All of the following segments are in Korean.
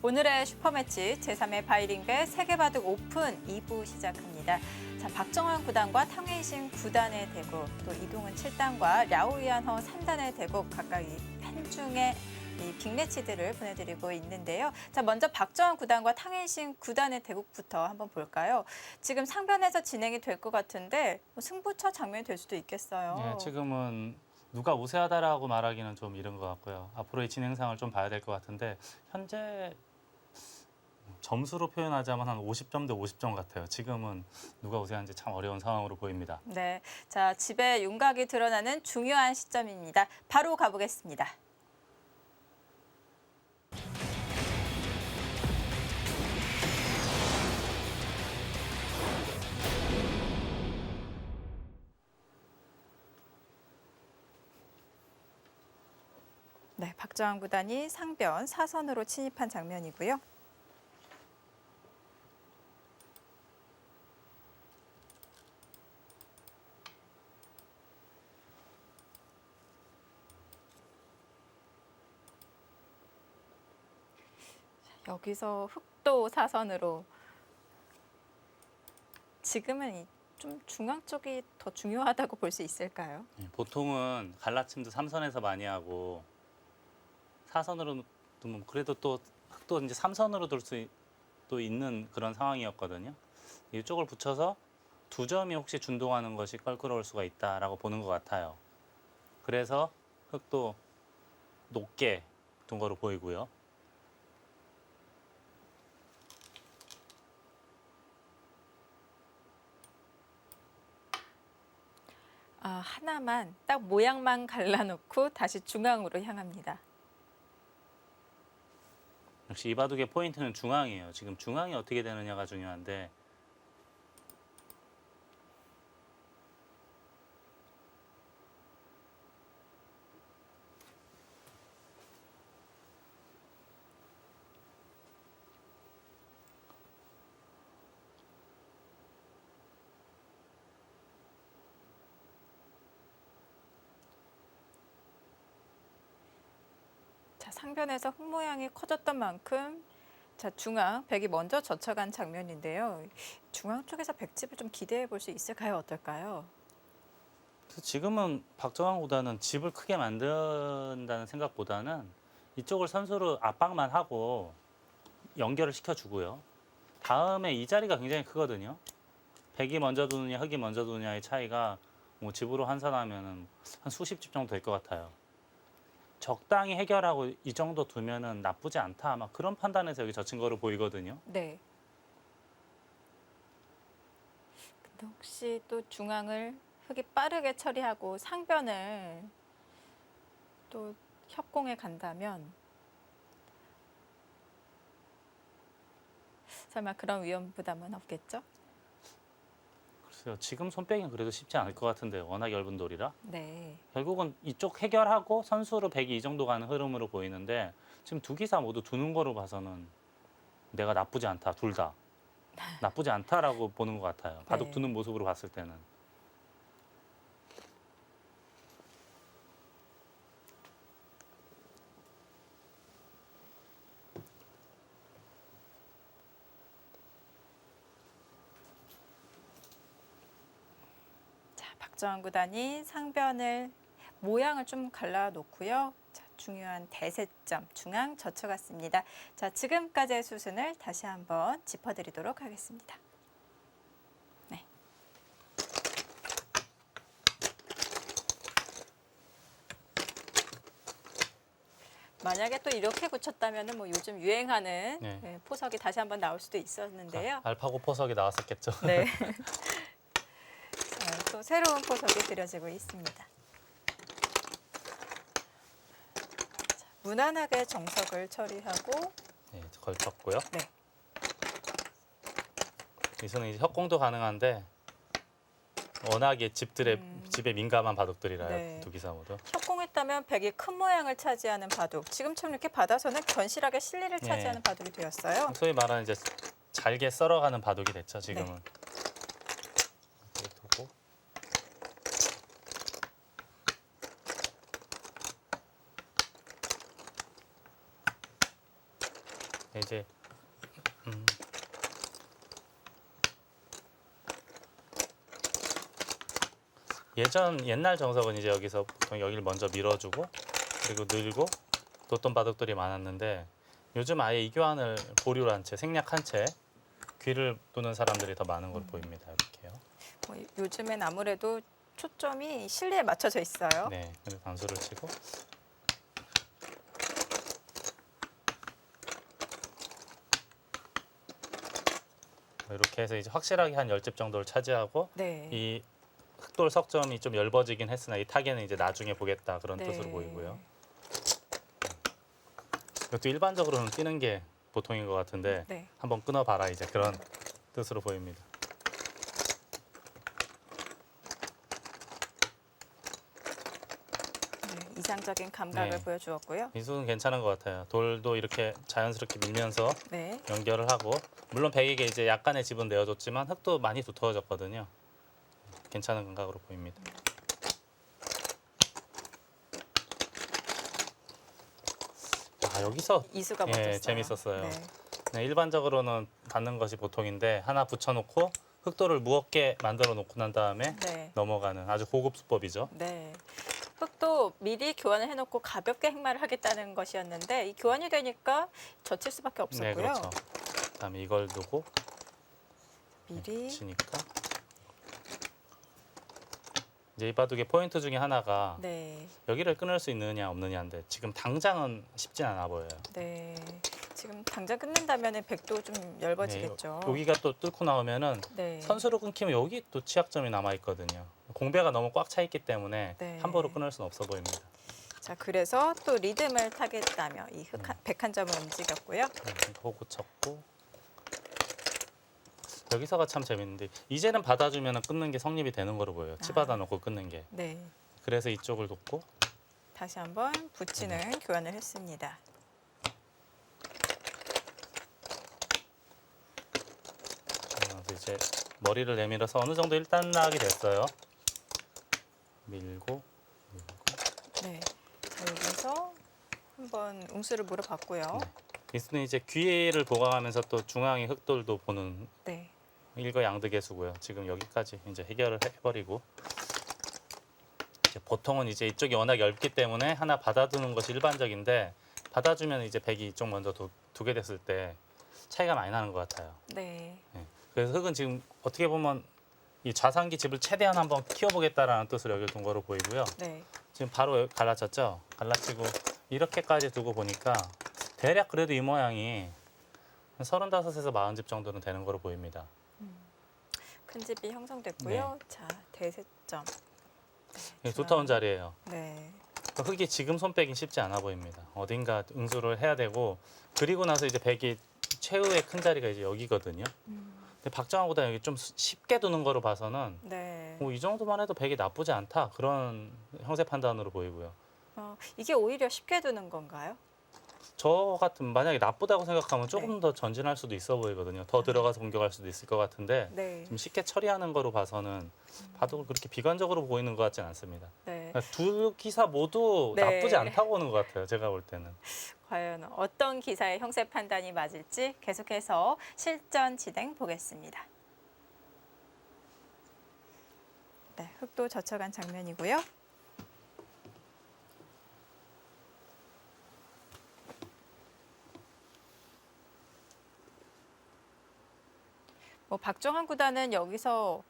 오늘의 슈퍼매치 제3회 바이링배 세계바둑 오픈 2부 시작합니다. 자, 박정환 9단과 탕웨이신 9단의 대국, 또 이동훈 7단과 랴오이안허 3단의 대국, 각각 이 한중의 이 빅매치들을 보내드리고 있는데요. 자, 먼저 박정환 9단과 탕웨이신 9단의 대국부터 한번 볼까요? 지금 상변에서 진행이 될 것 같은데 승부처 장면이 될 수도 있겠어요. 네, 지금은 누가 우세하다라고 말하기는 좀 이른 것 같고요. 앞으로의 진행상을 좀 봐야 될 것 같은데 현재 점수로 표현하자면 한 50점 대 50점 같아요. 지금은 누가 우세한지 참 어려운 상황으로 보입니다. 네, 자, 집의 윤곽이 드러나는 중요한 시점입니다. 바로 가보겠습니다. 네, 박정환 9단이 상변 4선으로 침입한 장면이고요. 여기서 흑도 4선으로 지금은 좀 중앙 쪽이 더 중요하다고 볼 수 있을까요? 보통은 갈라침도 3선에서 많이 하고 4선으로 두면 그래도 또 흑도 이제 3선으로 둘 수도 있는 그런 상황이었거든요. 이쪽을 붙여서 두 점이 혹시 준동하는 것이 껄끄러울 수가 있다라고 보는 것 같아요. 그래서 흑도 높게 둔 거로 보이고요. 아, 하나만 딱 모양만 갈라놓고 다시 중앙으로 향합니다. 역시 이 바둑의 포인트는 중앙이에요. 지금 중앙이 어떻게 되느냐가 중요한데 자, 상변에서 흙 모양이 커졌던 만큼 자, 중앙 백이 먼저 젖혀간 장면인데요. 중앙 쪽에서 백집을 좀 기대해 볼 수 있을까요? 어떨까요? 지금은 박정환보다는 집을 크게 만든다는 생각보다는 이쪽을 선수로 압박만 하고 연결을 시켜주고요. 다음에 이 자리가 굉장히 크거든요. 백이 먼저 두느냐 흑이 먼저 두느냐의 차이가 뭐 집으로 환산하면 한 수십 집 정도 될 것 같아요. 적당히 해결하고 이 정도 두면은 나쁘지 않다. 아마 그런 판단에서 여기 젖힌 거로 보이거든요. 네. 근데 혹시 또 중앙을 흙이 빠르게 처리하고 상변을 또 협공에 간다면 설마 그런 위험 부담은 없겠죠? 글쎄요. 지금 손빼기는 그래도 쉽지 않을 것 같은데 워낙 얇은 돌이라. 네. 결국은 이쪽 해결하고 선수로 백이 이 정도 가는 흐름으로 보이는데 지금 두 기사 모두 두는 거로 봐서는 내가 나쁘지 않다. 둘 다. 나쁘지 않다라고 보는 것 같아요. 바둑 네. 두는 모습으로 봤을 때는. 자, 박정환 9단이 상변을 모양을 좀 갈라놓고요. 자, 중요한 대세점 중앙 젖혀갔습니다. 자, 지금까지의 수순을 다시 한번 짚어드리도록 하겠습니다. 네. 만약에 또 이렇게 붙였다면 뭐 요즘 유행하는 네. 네, 포석이 다시 한번 나올 수도 있었는데요. 알파고 포석이 나왔었겠죠. 네. 자, 또 새로운 포석이 그려지고 있습니다. 자, 무난하게 정석을 처리하고 네, 걸쳤고요. 네. 이수는 이제 협공도 가능한데 워낙에 집에 민감한 바둑들이라요. 네. 두 기사 모두. 협공했다면 백이 큰 모양을 차지하는 바둑. 지금처럼 이렇게 받아서는 견실하게 실리를 네. 차지하는 바둑이 되었어요. 소위 말하는 이제 잘게 썰어가는 바둑이 됐죠. 지금은. 네. 이렇게 두고. 이제 옛날 정석은 이제 여기서 보통 여기를 먼저 밀어주고 그리고 늘고 뒀던 바둑들이 많았는데 요즘 아예 이 교환을 보류를 한 채 생략한 채 귀를 두는 사람들이 더 많은 걸로 보입니다. 이렇게요. 요즘엔 아무래도 초점이 실내에 맞춰져 있어요. 네, 그래서 단수를 치고 이렇게 해서 이제 확실하게 한 10집 정도를 차지하고 네. 이 흑돌 석점이 좀 엷어지긴 했으나 이 타겟은 이제 나중에 보겠다 그런 네. 뜻으로 보이고요. 이것도 일반적으로는 뛰는 게 보통인 것 같은데 네. 한번 끊어봐라 이제 그런 뜻으로 보입니다. 네, 이상적인 감각을 네. 보여주었고요. 이 수는 괜찮은 것 같아요. 돌도 이렇게 자연스럽게 밀면서 네. 연결을 하고 물론 백에게 이제 약간의 집은 내어줬지만 흙도 많이 두터워졌거든요. 괜찮은 감각으로 보입니다. 여기서 이수가 예, 멋졌어요. 재밌었어요. 네. 네, 일반적으로는 받는 것이 보통인데 하나 붙여놓고 흑돌을 무겁게 만들어 놓고 난 다음에 네. 넘어가는 아주 고급 수법이죠. 네. 흙도 미리 교환을 해놓고 가볍게 행마를 하겠다는 것이었는데 이 교환이 되니까 젖힐 수밖에 없었고요. 네, 그렇죠. 그다음에 이걸 두고 미리 치니까 이제 이 바둑의 포인트 중에 하나가 네. 여기를 끊을 수 있느냐 없느냐인데 지금 당장은 쉽진 않아 보여요. 네. 지금 당장 끊는다면 백도 좀 얇아지겠죠. 네, 여기가 또 뚫고 나오면은 네. 선수로 끊기면 여기 또 취약점이 남아 있거든요. 공배가 너무 꽉 차 있기 때문에 네. 함부로 끊을 수는 없어 보입니다. 자, 그래서 또 리듬을 타겠다며 이 백 한 점을 움직였고요. 호구 쳤고 여기서가 참 재밌는데 이제는 받아주면 끊는 게 성립이 되는 거로 보여요. 치 받아놓고 끊는 게. 네. 그래서 이쪽을 뒀고 다시 한번 붙이는 교환을 했습니다. 그래서 이제 머리를 내밀어서 어느 정도 일단락이 됐어요. 밀고 네. 자, 여기서 한번 웅수를 물어봤고요. 네. 이수는 이제 귀를 보강하면서 또 중앙의 흑돌도 보는 네. 일거양득의수고요. 지금 여기까지 이제 해결을 해버리고 이제 보통은 이제 이쪽이 워낙 얇기 때문에 하나 받아두는 것이 일반적인데 받아주면 이제 백이 이쪽 먼저 두게 됐을 때 차이가 많이 나는 것 같아요. 네. 네. 그래서 흑은 지금 어떻게 보면 이 좌상기 집을 최대한 한번 키워보겠다라는 뜻으로 여기 둔 거로 보이고요. 네. 지금 바로 갈라쳤죠. 갈라치고 이렇게까지 두고 보니까 대략 그래도 이 모양이 한 35에서 40집 정도는 되는 거로 보입니다. 큰 집이 형성됐고요. 자, 대세점. 네, 두터운 자리예요. 네. 흑이 지금 손 빼기 쉽지 않아 보입니다. 어딘가 응수를 해야 되고 그리고 나서 이제 백이 최후의 큰 자리가 이제 여기거든요. 근데 박정환보다 여기 좀 쉽게 두는 거로 봐서는 네. 이 정도만 해도 백이 나쁘지 않다 그런 형세 판단으로 보이고요. 이게 오히려 쉽게 두는 건가요? 저 같은 만약에 나쁘다고 생각하면 조금 네. 더 전진할 수도 있어 보이거든요. 더 들어가서 공격할 수도 있을 것 같은데 네. 좀 쉽게 처리하는 거로 봐서는 바둑을 그렇게 비관적으로 보이는 것 같지는 않습니다. 네. 그러니까 두 기사 모두 네. 나쁘지 않다고 보는 것 같아요. 제가 볼 때는. 과연 어떤 기사의 형세 판단이 맞을지 계속해서 실전 진행 보겠습니다. 네, 흑도 젖혀간 장면이고요. 박정환 구단은 여기서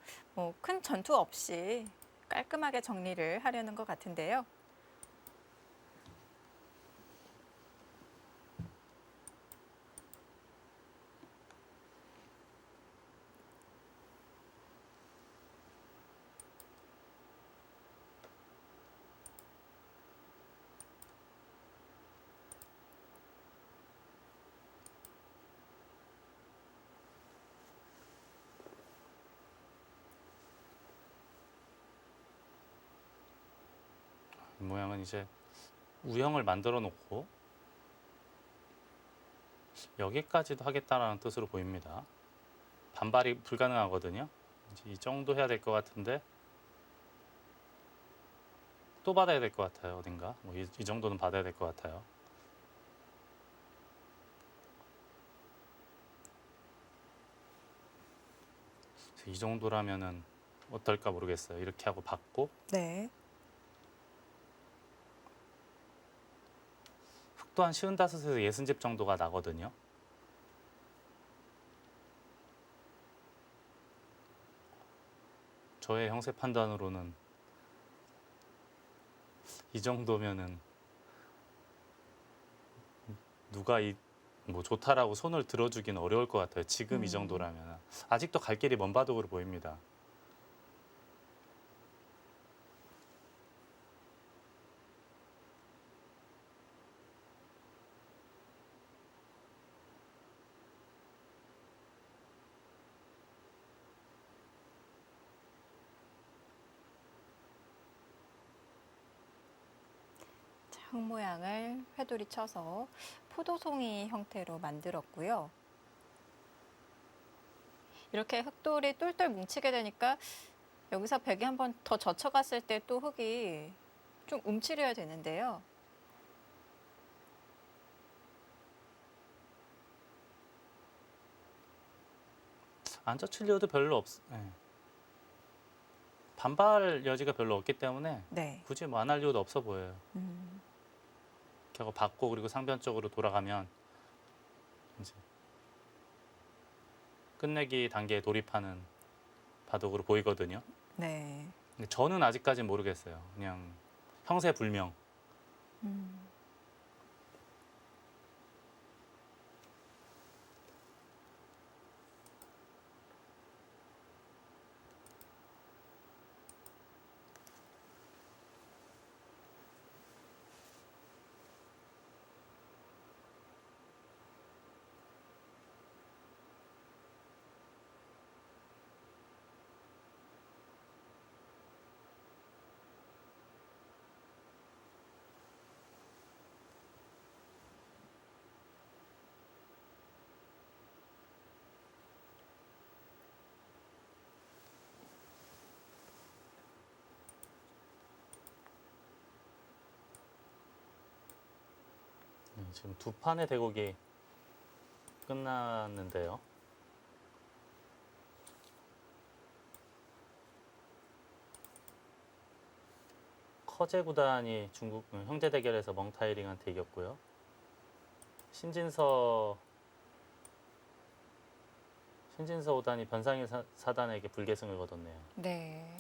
큰 전투 없이 깔끔하게 정리를 하려는 것 같은데요. 이 모양은 이제 우형을 만들어 놓고 여기까지도 하겠다라는 뜻으로 보입니다. 반발이 불가능하거든요. 이제 이 정도 해야 될 것 같은데 또 받아야 될 것 같아요. 어딘가 이 정도는 받아야 될 것 같아요. 이 정도라면은 어떨까 모르겠어요. 이렇게 하고 받고 네. 흑도 한 55에서 60집 정도가 나거든요. 저의 형세 판단으로는 이 정도면은 누가 뭐 좋다라고 손을 들어주기는 어려울 것 같아요. 지금 이 정도라면 아직도 갈 길이 먼 바둑으로 보입니다. 흙 모양을 회돌이 쳐서 포도송이 형태로 만들었고요. 이렇게 흙돌이 똘똘 뭉치게 되니까 여기서 벽이 한번 더 젖혀갔을 때 또 흙이 좀 움츠려야 되는데요. 안 젖힐려도 별로 예. 반발 여지가 별로 없기 때문에 네. 굳이 뭐 안 할 이유도 없어 보여요. 이렇게 하고 받고 그리고 상변 쪽으로 돌아가면 이제 끝내기 단계에 돌입하는 바둑으로 보이거든요. 네. 근데 저는 아직까지는 모르겠어요. 그냥 형세 불명. 지금 두 판의 대국이 끝났는데요. 커제 구단이 중국 형제 대결에서 멍타이링한테 이겼고요. 신진서 5단이 변상일 사단에게 불계승을 거뒀네요. 네.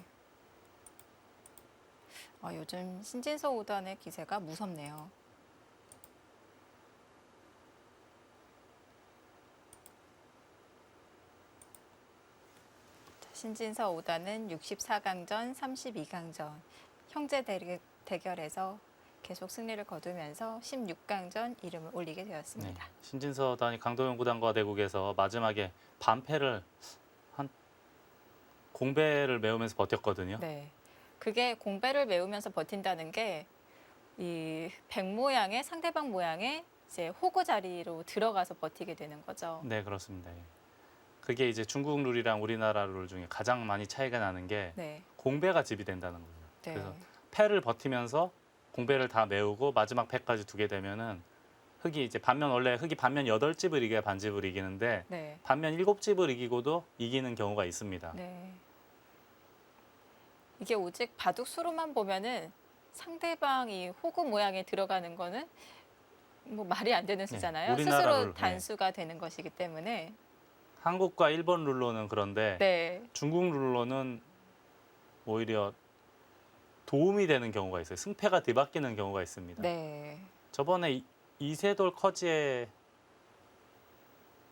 요즘 신진서 5단의 기세가 무섭네요. 신진서 5단은 64강전, 32강전 형제 대결에서 계속 승리를 거두면서 16강전 이름을 올리게 되었습니다. 네, 신진서 단이 강동원 구단과 대국에서 마지막에 반패를 한 공배를 메우면서 버텼거든요. 네. 그게 공배를 메우면서 버틴다는 게 이 백 모양의 상대방 모양의 이제 호구 자리로 들어가서 버티게 되는 거죠. 네, 그렇습니다. 예. 그게 이제 중국 룰이랑 우리나라 룰 중에 가장 많이 차이가 나는 게 네. 공배가 집이 된다는 거예요. 네. 그래서 패를 버티면서 공배를 다 메우고 마지막 패까지 두게 되면은 흙이 이제 원래 흙이 반면 8집을 이겨야 반집을 이기는데 네. 반면 7집을 이기고도 이기는 경우가 있습니다. 네. 이게 오직 바둑 수로만 보면은 상대방이 호구 모양에 들어가는 거는 뭐 말이 안 되는 수잖아요. 우리나라 스스로 룰, 네. 단수가 되는 것이기 때문에. 한국과 일본 룰로는 그런데 네. 중국 룰로는 오히려 도움이 되는 경우가 있어요. 승패가 뒤바뀌는 경우가 있습니다. 네. 저번에 이세돌 커지의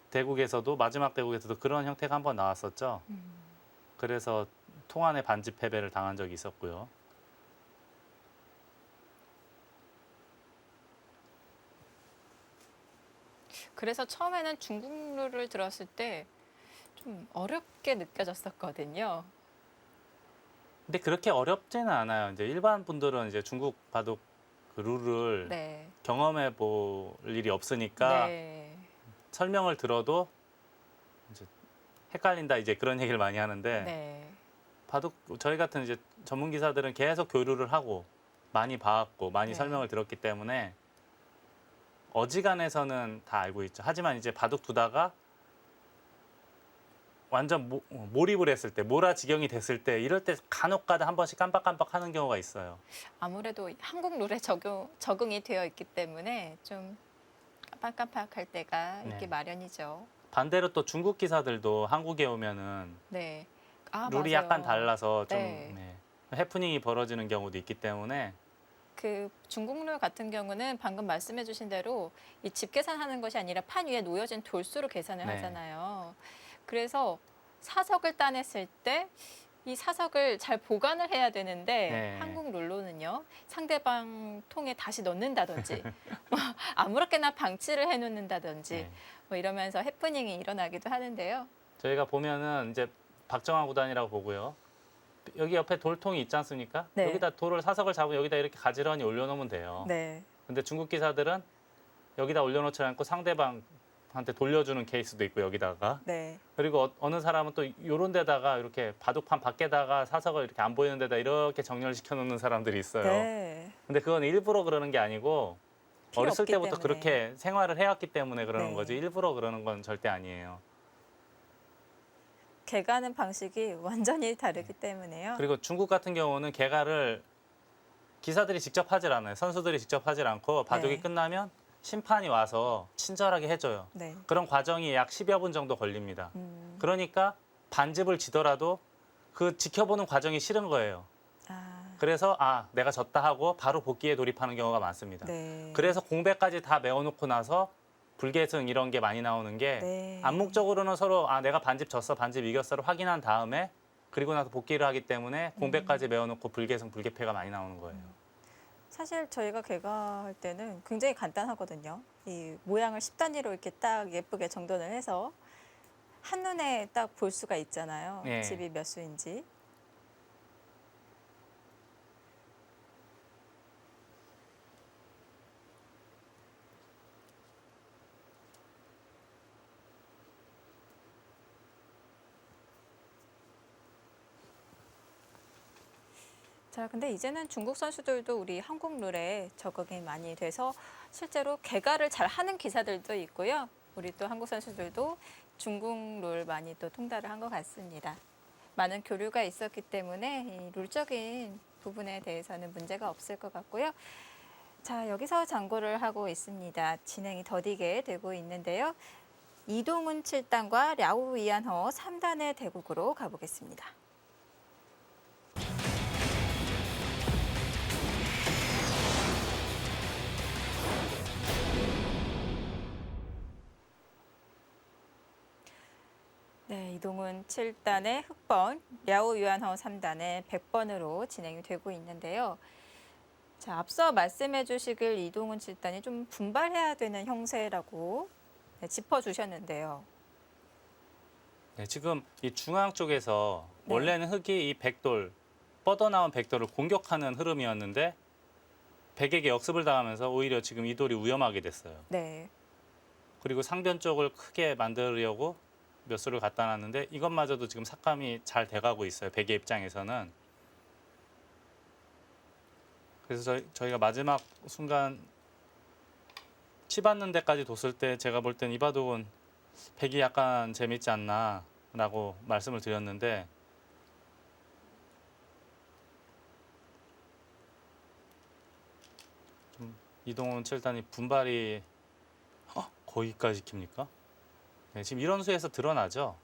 대국에서도 마지막 대국에서도 그런 형태가 한번 나왔었죠. 그래서 통안의 반집 패배를 당한 적이 있었고요. 그래서 처음에는 중국 룰을 들었을 때 좀 어렵게 느껴졌었거든요. 근데 그렇게 어렵지는 않아요. 이제 일반 분들은 이제 중국 바둑 그 룰을 네. 경험해 볼 일이 없으니까 네. 설명을 들어도 이제 헷갈린다 이제 그런 얘기를 많이 하는데 네. 바둑 저희 같은 이제 전문 기사들은 계속 교류를 하고 많이 봐왔고 많이 네. 설명을 들었기 때문에 어지간해서는 다 알고 있죠. 하지만 이제 바둑 두다가 완전 몰입을 했을 때, 몰아지경이 됐을 때 이럴 때 간혹가다 한 번씩 깜빡깜빡 하는 경우가 있어요. 아무래도 한국 룰에 적응이 되어 있기 때문에 좀 깜빡깜빡할 때가 네. 있기 마련이죠. 반대로 또 중국 기사들도 한국에 오면은 네. 아, 룰이 맞아요. 약간 달라서 좀 네. 해프닝이 벌어지는 경우도 있기 때문에 그 중국 룰 같은 경우는 방금 말씀해 주신 대로 이 집 계산하는 것이 아니라 판 위에 놓여진 돌수로 계산을 네. 하잖아요. 그래서 사석을 따냈을 때 이 사석을 잘 보관을 해야 되는데 네. 한국 룰로는요. 상대방 통에 다시 넣는다든지 뭐 아무렇게나 방치를 해놓는다든지 네. 뭐 이러면서 해프닝이 일어나기도 하는데요. 저희가 보면은 이제 박정환 구단이라고 보고요. 여기 옆에 돌통이 있지 않습니까? 네. 여기다 돌을 사석을 잡고 여기다 이렇게 가지런히 올려놓으면 돼요. 네. 근데 중국 기사들은 여기다 올려놓지 않고 상대방한테 돌려주는 케이스도 있고 여기다가 네. 그리고 어느 사람은 또 이런 데다가 이렇게 바둑판 밖에다가 사석을 이렇게 안 보이는 데다 이렇게 정렬시켜 놓는 사람들이 있어요. 네. 근데 그건 일부러 그러는 게 아니고 필요 어렸을 없기 때부터 때문에. 그렇게 생활을 해왔기 때문에 그러는 네. 거지 일부러 그러는 건 절대 아니에요. 개가는 방식이 완전히 다르기 때문에요. 그리고 중국 같은 경우는 개가를 기사들이 직접 하질 않아요. 선수들이 직접 하질 않고 바둑이 네. 끝나면 심판이 와서 친절하게 해줘요. 네. 그런 과정이 약 10여 분 정도 걸립니다. 그러니까 반집을 지더라도 그 지켜보는 과정이 싫은 거예요. 아, 그래서 내가 졌다 하고 바로 복귀에 돌입하는 경우가 많습니다. 네. 그래서 공백까지 다 메워놓고 나서 불계승 이런 게 많이 나오는 게 네. 암묵적으로는 서로 내가 반집 졌어, 반집 이겼어를 확인한 다음에 그리고 나서 복귀를 하기 때문에 공백까지 메워놓고 불계승, 불계패가 많이 나오는 거예요. 사실 저희가 개가할 때는 굉장히 간단하거든요. 이 모양을 10단위로 이렇게 딱 예쁘게 정돈을 해서 한눈에 딱 볼 수가 있잖아요. 네. 집이 몇 수인지. 자, 근데 이제는 중국 선수들도 우리 한국 룰에 적응이 많이 돼서 실제로 개가를 잘 하는 기사들도 있고요. 우리 또 한국 선수들도 중국 룰 많이 또 통달을 한 것 같습니다. 많은 교류가 있었기 때문에 이 룰적인 부분에 대해서는 문제가 없을 것 같고요. 자, 여기서 장구를 하고 있습니다. 진행이 더디게 되고 있는데요. 이동훈 7단과 랴오 위안허 3단의 대국으로 가보겠습니다. 네, 이동훈 7단의 흑번, 랴오 유한허 3단의 100번으로 진행이 되고 있는데요. 자, 앞서 말씀해 주시길 이동훈 7단이 좀 분발해야 되는 형세라고 짚어주셨는데요. 네, 지금 이 중앙 쪽에서 네. 원래는 흑이 이 백돌, 뻗어나온 백돌을 공격하는 흐름이었는데 백에게 역습을 당하면서 오히려 지금 이 돌이 위험하게 됐어요. 네. 그리고 상변 쪽을 크게 만들려고 몇 수를 갖다 놨는데 이것마저도 지금 삭감이 잘 돼가고 있어요. 백의 입장에서는. 그래서 저희가 마지막 순간 치받는 데까지 뒀을 때 제가 볼 땐 이 바둑은 백이 약간 재밌지 않나라고 말씀을 드렸는데 좀 이동훈 7단이 분발이 거기까지 킵니까? 네, 지금 이런 수에서 드러나죠.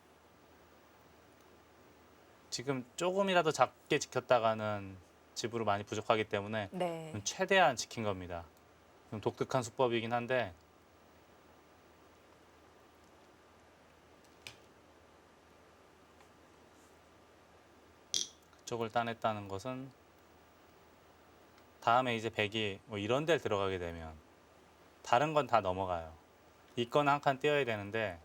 지금 조금이라도 작게 지켰다가는 집으로 많이 부족하기 때문에 네. 최대한 지킨 겁니다. 좀 독특한 수법이긴 한데 그쪽을 따냈다는 것은 다음에 이제 백이 뭐 이런 데를 들어가게 되면 다른 건 다 넘어가요. 있거나 한 칸 띄어야 되는데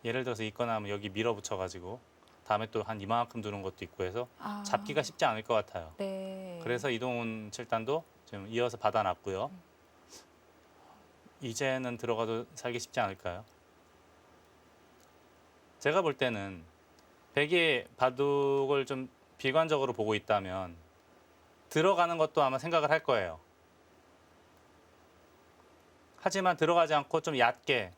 예를 들어서 있거나 하면 여기 밀어붙여가지고 다음에 또 한 이만큼 두는 것도 있고 해서 잡기가 쉽지 않을 것 같아요. 네. 그래서 이동훈 7단도 지금 이어서 받아놨고요. 이제는 들어가도 살기 쉽지 않을까요? 제가 볼 때는 백이 바둑을 좀 비관적으로 보고 있다면 들어가는 것도 아마 생각을 할 거예요. 하지만 들어가지 않고 좀 얕게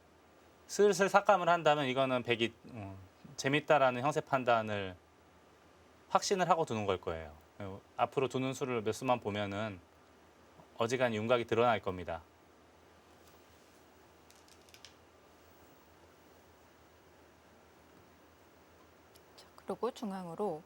슬슬 삭감을 한다면 이거는 백이 재밌다라는 형세 판단을 확신을 하고 두는 걸 거예요. 앞으로 두는 수를 몇 수만 보면은 어지간히 윤곽이 드러날 겁니다. 자, 그리고 중앙으로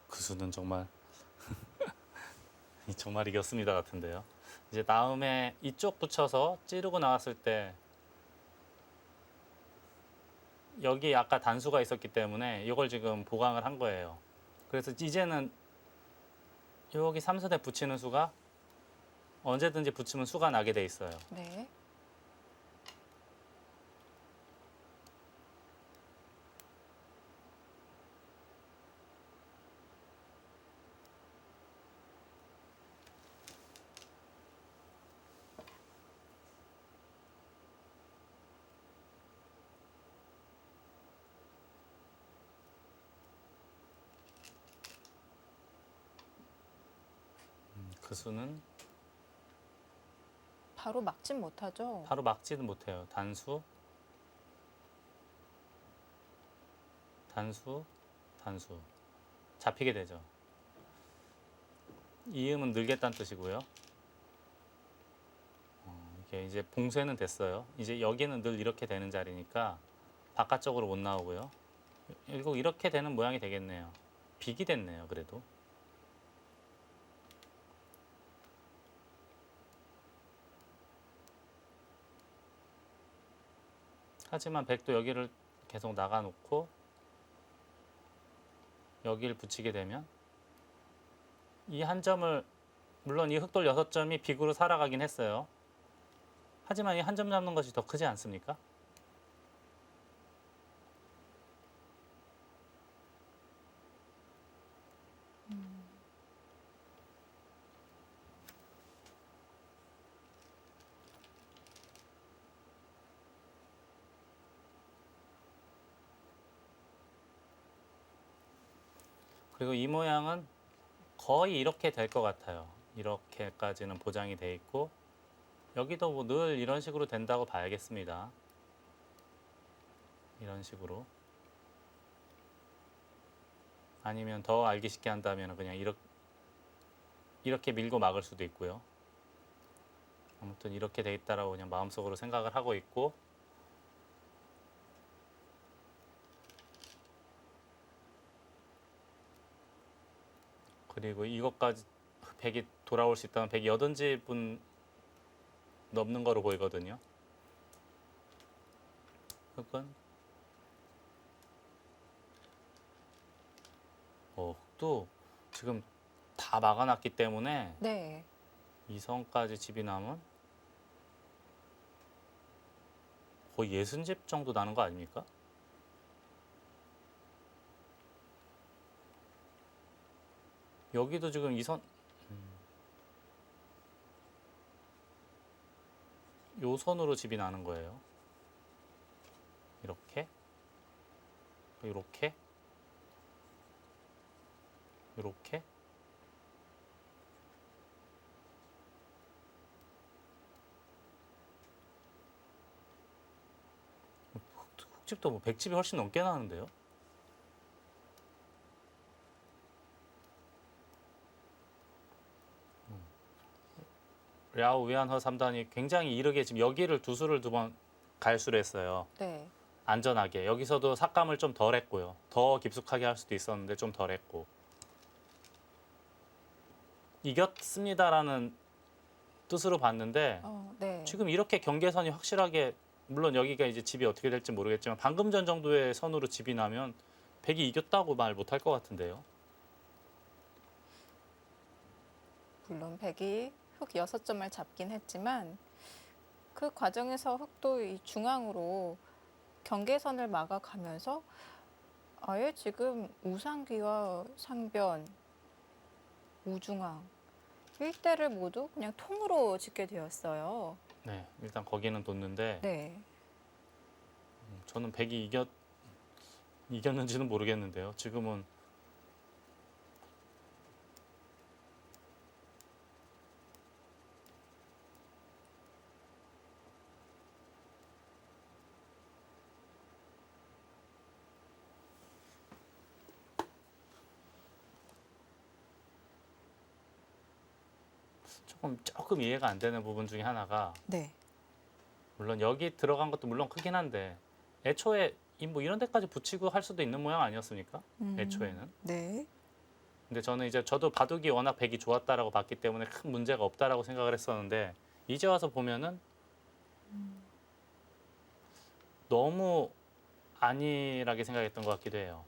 그 수는 정말 정말 이겼습니다 같은데요. 이제 다음에 이쪽 붙여서 찌르고 나왔을 때 여기 아까 단수가 있었기 때문에 이걸 지금 보강을 한 거예요. 그래서 이제는 여기 3선에 붙이는 수가 언제든지 붙이면 수가 나게 돼 있어요. 네. 그 수는 바로 막진 못하죠. 바로 막지는 못해요. 단수, 단수, 단수. 잡히게 되죠. 이음은 늘겠다는 뜻이고요. 이게 이제 봉쇄는 됐어요. 이제 여기는 늘 이렇게 되는 자리니까 바깥쪽으로 못 나오고요. 결국 이렇게 되는 모양이 되겠네요. 빅이 됐네요. 그래도. 하지만 백도 여기를 계속 나가놓고 여기를 붙이게 되면 이 한 점을 물론 이 흑돌 6점이 빅으로 살아가긴 했어요. 하지만 이 한 점 잡는 것이 더 크지 않습니까? 그리고 이 모양은 거의 이렇게 될 것 같아요. 이렇게까지는 보장이 돼 있고 여기도 뭐 늘 이런 식으로 된다고 봐야겠습니다. 이런 식으로. 아니면 더 알기 쉽게 한다면 그냥 이렇게 밀고 막을 수도 있고요. 아무튼 이렇게 돼 있다라고 그냥 마음속으로 생각을 하고 있고 그리고 이것까지 100이 돌아올 수 있다면 100이 80집은 넘는 거로 보이거든요. 흑은 흑도 지금 다 막아놨기 때문에 네. 이 선까지 집이 나면 거의 60집 정도 나는 거 아닙니까? 여기도 지금 이 선, 요 선으로 집이 나는 거예요. 이렇게, 이렇게, 이렇게. 흑집도 뭐 100집이 훨씬 넘게 나는데요. 랴오 위안허 3단이 굉장히 이르게 지금 여기를 두 수를 2번 갈수를 했어요. 네. 안전하게. 여기서도 삭감을 좀 덜 했고요. 더 깊숙하게 할 수도 있었는데 좀 덜 했고. 이겼습니다라는 뜻으로 봤는데 네. 지금 이렇게 경계선이 확실하게 물론 여기가 이제 집이 어떻게 될지 모르겠지만 방금 전 정도의 선으로 집이 나면 백이 이겼다고 말 못할 것 같은데요. 물론 백이 흑 6점을 잡긴 했지만 그 과정에서 흑도 이 중앙으로 경계선을 막아가면서 아예 지금 우상귀와 상변, 우중앙 일대를 모두 그냥 통으로 짓게 되었어요. 네, 일단 거기는 뒀는데 네. 저는 백이 이겼는지는 모르겠는데요. 지금은 조금 이해가 안 되는 부분 중에 하나가 네. 물론 여기 들어간 것도 물론 크긴 한데 애초에 뭐 이런 데까지 붙이고 할 수도 있는 모양 아니었습니까? 애초에는. 네. 근데 저는 이제 저도 바둑이 워낙 백이 좋았다라고 봤기 때문에 큰 문제가 없다라고 생각을 했었는데 이제 와서 보면은 너무 안일하게 생각했던 것 같기도 해요.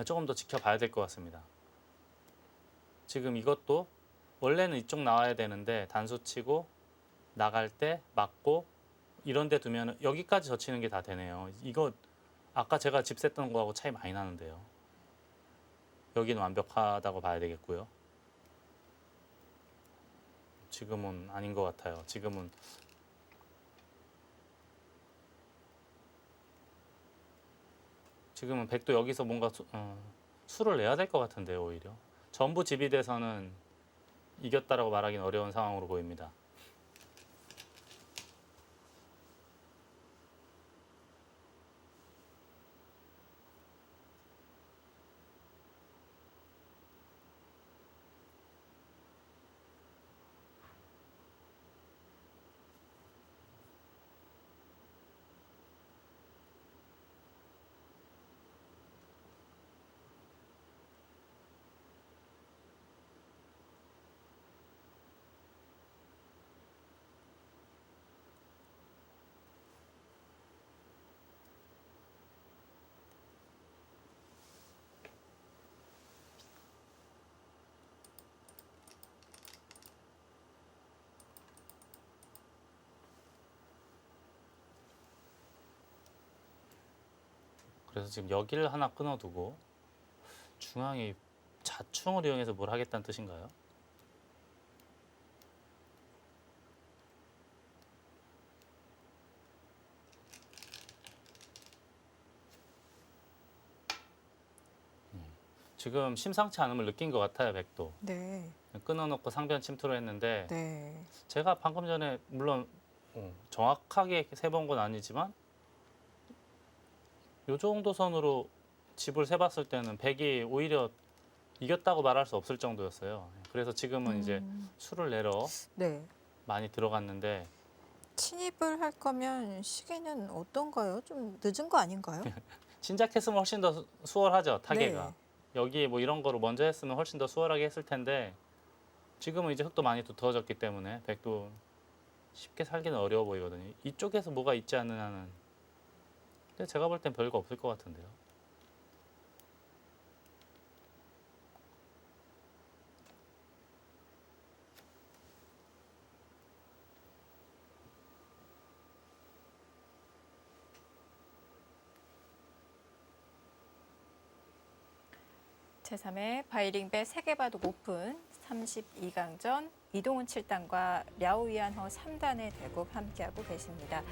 조금 더 지켜봐야 될 것 같습니다. 지금 이것도 원래는 이쪽 나와야 되는데 단수 치고 나갈 때 맞고 이런 데 두면 여기까지 젖히는 게 다 되네요. 이거 아까 제가 집 셌던 거하고 차이 많이 나는데요. 여기는 완벽하다고 봐야 되겠고요. 지금은 아닌 것 같아요. 지금은 백도 여기서 뭔가 수를 내야 될 것 같은데요. 오히려 전부 집이 돼서는 이겼다라고 말하기는 어려운 상황으로 보입니다. 그래서 지금 여기를 하나 끊어두고 중앙이 자충을 이용해서 뭘 하겠다는 뜻인가요? 지금 심상치 않음을 느낀 것 같아요. 백도 네. 끊어놓고 상변 침투를 했는데 네. 제가 방금 전에 물론 정확하게 세본 건 아니지만 요 정도 선으로 집을 세봤을 때는 백이 오히려 이겼다고 말할 수 없을 정도였어요. 그래서 지금은 이제 수를 내러 네. 많이 들어갔는데 침입을 할 거면 시기는 어떤가요? 좀 늦은 거 아닌가요? 신작했으면 훨씬 더 수월하죠. 타개가. 네. 여기 뭐 이런 거로 먼저 했으면 훨씬 더 수월하게 했을 텐데 지금은 이제 흙도 많이 두터워졌기 때문에 백도 쉽게 살기는 어려워 보이거든요. 이쪽에서 뭐가 있지 않는 한은. 근데 제가 볼 땐 별거 없을 것 같은데요. 제3회 바이링배 세계바둑 오픈 32강전 이동훈 7단과 랴오이안허 3단의 대국 함께하고 계십니다.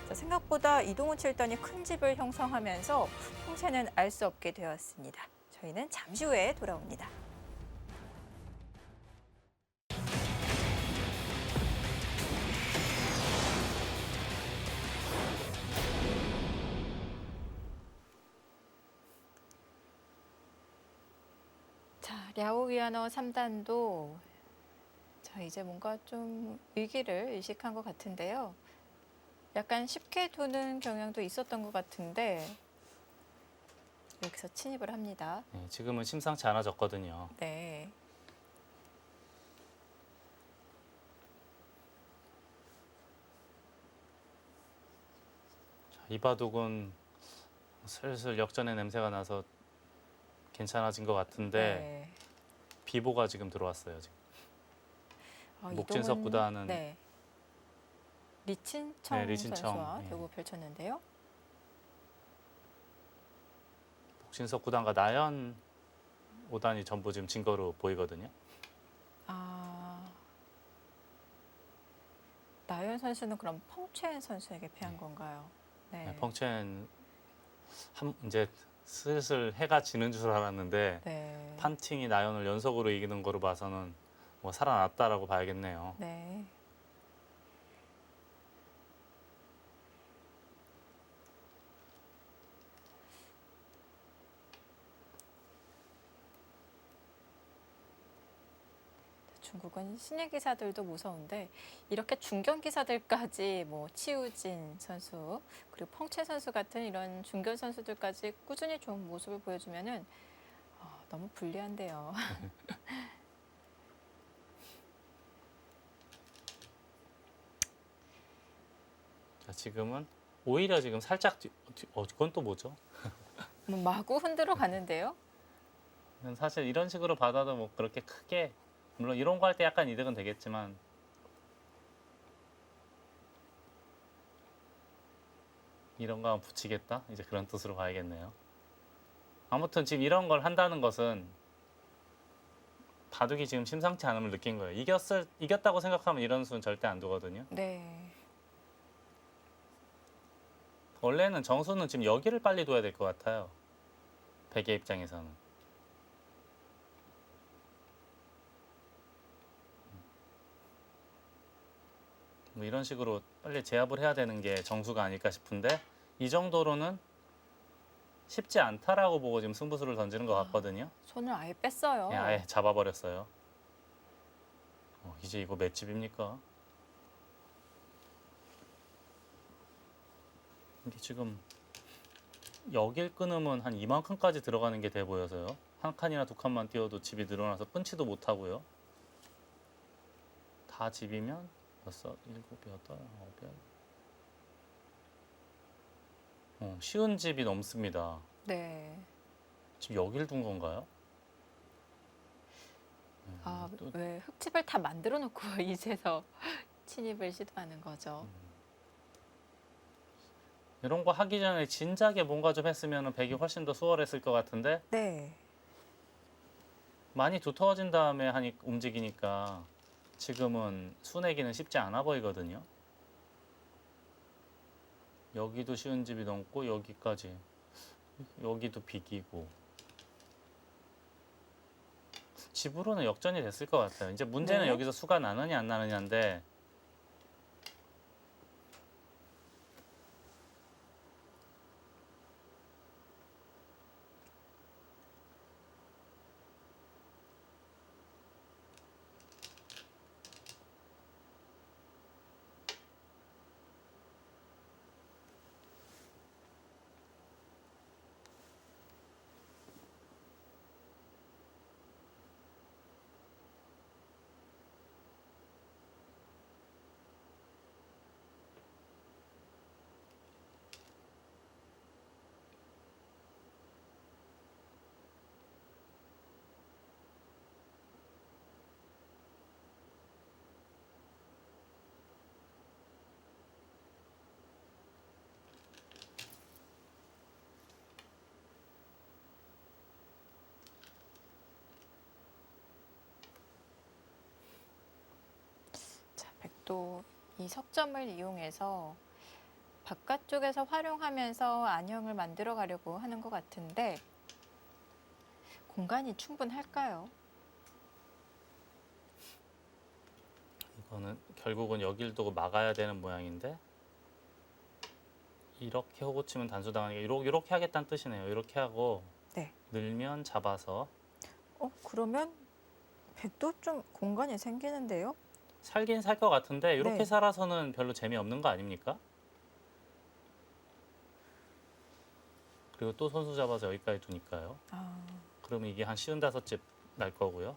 자, 생각보다 이동훈 7단이 큰 집을 형성하면서 홍세는 알 수 없게 되었습니다. 저희는 잠시 후에 돌아옵니다. 자, 랴오이안허 3단도 자, 이제 뭔가 좀 위기를 의식한 것 같은데요. 약간 쉽게 두는 경향도 있었던 것 같은데 여기서 침입을 합니다. 네, 지금은 심상치 않아졌거든요. 네. 자, 이 바둑은 슬슬 역전의 냄새가 나서 괜찮아진 것 같은데 네. 비보가 지금 들어왔어요. 지금. 목진석 이동은, 구단은 네. 리친청 네, 리친청, 선수와 예. 대구 펼쳤는데요. 목진석 구단과 나연 5단이 전부 지금 진 거로 보이거든요. 나연 선수는 그럼 펑첸 선수에게 패한 건가요? 네. 네, 펑첸 이제 슬슬 해가 지는 줄 알았는데 네. 판팅이 나연을 연속으로 이기는 거로 봐서는 뭐 살아났다라고 봐야겠네요. 네. 중국은 신예 기사들도 무서운데 이렇게 중견 기사들까지 뭐 치우진 선수 그리고 펑첸 선수 같은 이런 중견 선수들까지 꾸준히 좋은 모습을 보여주면은 너무 불리한데요. 자, 지금은 오히려 지금 살짝 그건 또 뭐죠? 뭐 마구 흔들어 가는데요. 사실 이런 식으로 받아도 뭐 그렇게 크게 물론 이런 거 할 때 약간 이득은 되겠지만 이런 거 하면 붙이겠다? 이제 그런 뜻으로 가야겠네요. 아무튼 지금 이런 걸 한다는 것은 바둑이 지금 심상치 않음을 느낀 거예요. 이겼다고 생각하면 이런 수는 절대 안 두거든요. 네. 원래는 정수는 지금 여기를 빨리 둬야 될 것 같아요. 백의 입장에서는. 뭐 이런 식으로 빨리 제압을 해야 되는 게 정수가 아닐까 싶은데 이 정도로는 쉽지 않다라고 보고 지금 승부수를 던지는 것 같거든요. 손을 아예 뺐어요. 예, 아예 잡아버렸어요. 이제 이거 맷집입니까? 이게 지금 여길 끊으면 한 이만큼까지 들어가는 게 돼 보여서요. 한 칸이나 두 칸만 띄워도 집이 늘어나서 끊지도 못하고요. 다 집이면 6, 7, 8, 9. 쉬운 집이 넘습니다. 네. 지금 여길 둔 건가요? 왜 흙집을 다 만들어 놓고 이제서 침입을 시도하는 거죠. 이런 거 하기 전에 진작에 뭔가 좀 했으면 백이 훨씬 더 수월했을 것 같은데 네. 많이 두터워진 다음에 움직이니까 지금은 수내기는 쉽지 않아 보이거든요. 여기도 쉬운 집이 넘고 여기까지 여기도 비기고 집으로는 역전이 됐을 것 같아요. 이제 문제는 네. 여기서 수가 나느냐 안 나느냐인데 자, 백도 이 석점을 이용해서 바깥쪽에서 활용하면서 안형을 만들어 가려고 하는 것 같은데 공간이 충분할까요? 이거는 결국은 여길 두고 막아야 되는 모양인데 이렇게 호구 치면 단수당하니까 이렇게 하겠다는 뜻이네요. 이렇게 하고 네. 늘면 잡아서 그러면 백도 좀 공간이 생기는데요? 살긴 살 것 같은데 이렇게 네. 살아서는 별로 재미없는 거 아닙니까? 그리고 또 선수 잡아서 여기까지 두니까요. 그러면 이게 한 55집 날 거고요.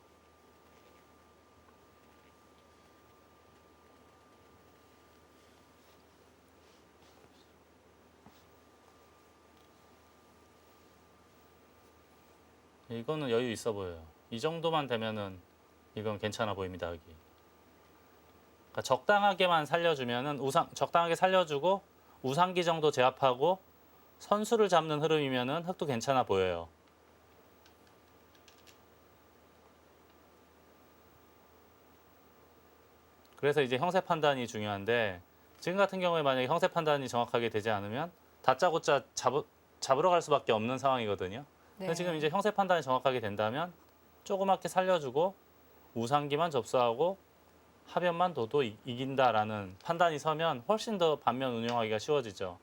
이거는 여유 있어 보여요. 이 정도만 되면은 이건 괜찮아 보입니다. 여기. 그러니까 적당하게만 살려주면은 적당하게 살려주고 우상기 정도 제압하고 선수를 잡는 흐름이면은 흙도 괜찮아 보여요. 그래서 이제 형세 판단이 중요한데 지금 같은 경우에 만약에 형세 판단이 정확하게 되지 않으면 다짜고짜 잡으러 갈 수밖에 없는 상황이거든요. 근데 네. 지금 이제 형세 판단이 정확하게 된다면 조그맣게 살려주고 우상기만 접수하고 하변만 둬도 이긴다라는 판단이 서면 훨씬 더 반면 운용하기가 쉬워지죠.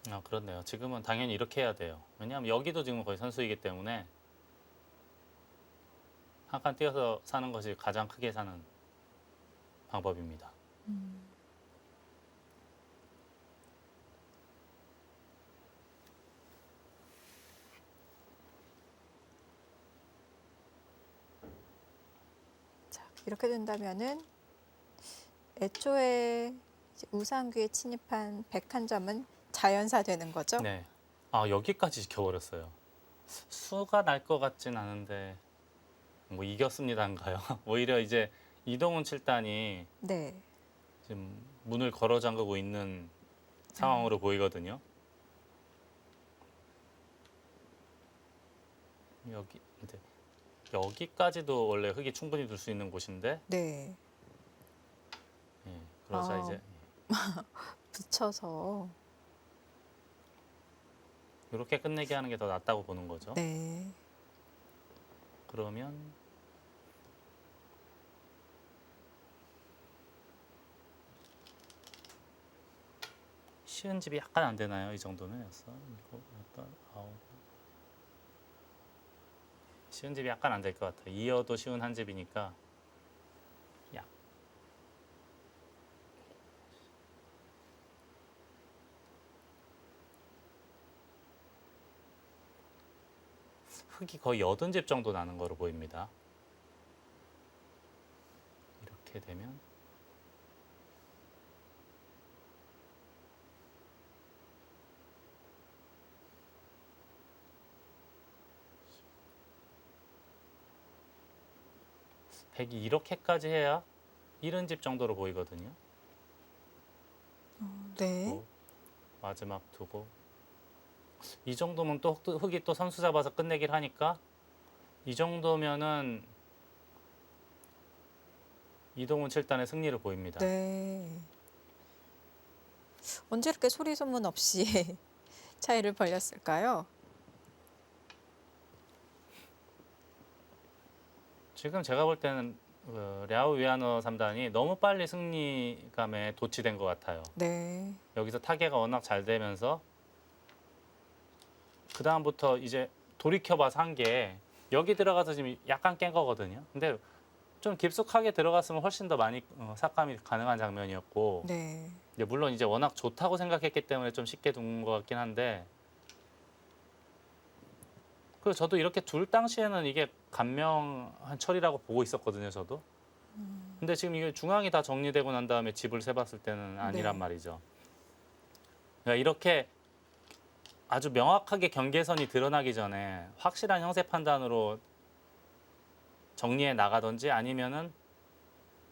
아, 그렇네요. 지금은 당연히 이렇게 해야 돼요. 왜냐하면 여기도 지금 거의 선수이기 때문에 한 칸 띄어서 사는 것이 가장 크게 사는 방법입니다. 자, 이렇게 된다면은 애초에 이제 우상귀에 침입한 101점은 자연사 되는 거죠? 네. 아, 여기까지 지켜버렸어요. 수가 날 것 같진 않은데 뭐 이겼습니다인가요? 오히려 이제 이동훈 7단이 네. 지금 문을 걸어 잠그고 있는 상황으로 보이거든요. 근데 여기까지도 원래 흙이 충분히 둘 수 있는 곳인데, 네. 예, 그러자 아. 이제 붙여서. 이렇게 끝내게 하는 게 더 낫다고 보는 거죠. 네. 그러면 쉬운 집이 약간 안 되나요? 이 정도면 6, 7, 8, 9. 쉬운 집이 약간 안 될 것 같아요. 이어도 쉬운 한 집이니까 약. 흙이 거의 80집 정도 나는 거로 보입니다. 이렇게 되면 백이 이렇게까지 해야 70집 정도로 보이거든요. 네. 두고, 마지막 두고 이 정도면 또 흙이 또 선수 잡아서 끝내길 하니까 이 정도면은 이동훈 7단의 승리를 보입니다. 네. 언제 이렇게 소리 소문 없이 차이를 벌렸을까요? 지금 제가 볼 때는 랴오 위안어 3단이 너무 빨리 승리감에 도취된 것 같아요. 네. 여기서 타개가 워낙 잘 되면서 그 다음부터 이제 돌이켜봐서 한 게 여기 들어가서 지금 약간 깬 거거든요. 근데 좀 깊숙하게 들어갔으면 훨씬 더 많이 삭감이 가능한 장면이었고, 네. 이제 물론 이제 워낙 좋다고 생각했기 때문에 좀 쉽게 둔 것 같긴 한데, 그리고 저도 이렇게 둘 당시에는 이게 간명한 처리라고 보고 있었거든요, 저도. 근데 지금 이게 중앙이 다 정리되고 난 다음에 집을 세봤을 때는 아니란 네. 말이죠. 그러니까 이렇게 아주 명확하게 경계선이 드러나기 전에 확실한 형세 판단으로 정리해 나가든지 아니면은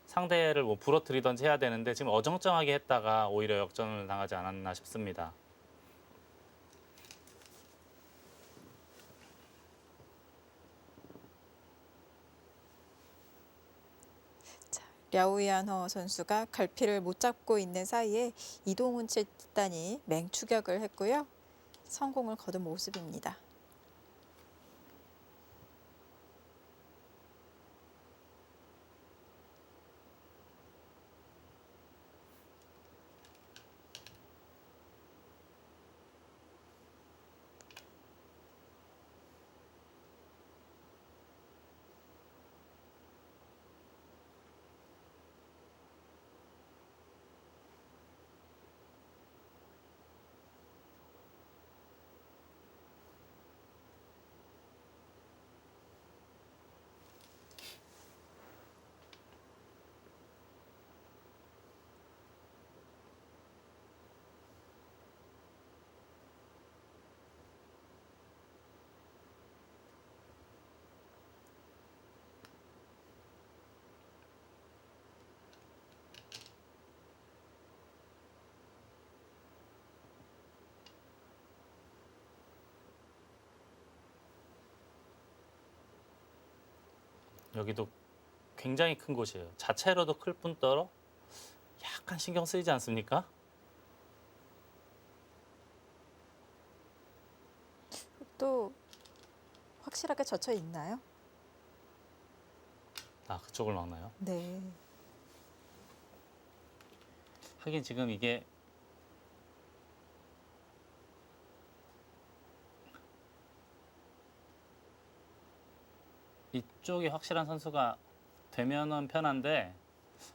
상대를 뭐 부러뜨리던지 해야 되는데 지금 어정쩡하게 했다가 오히려 역전을 당하지 않았나 싶습니다. 랴오이안허 선수가 갈피를 못 잡고 있는 사이에 이동훈 7단이 맹추격을 했고요. 성공을 거둔 모습입니다. 여기도 굉장히 큰 곳이에요. 자체로도 클 뿐더러 약간 신경 쓰이지 않습니까? 또 확실하게 젖혀 있나요? 아, 그쪽을 막나요? 네. 하긴 지금 이게 이쪽이 확실한 선수가 되면은 편한데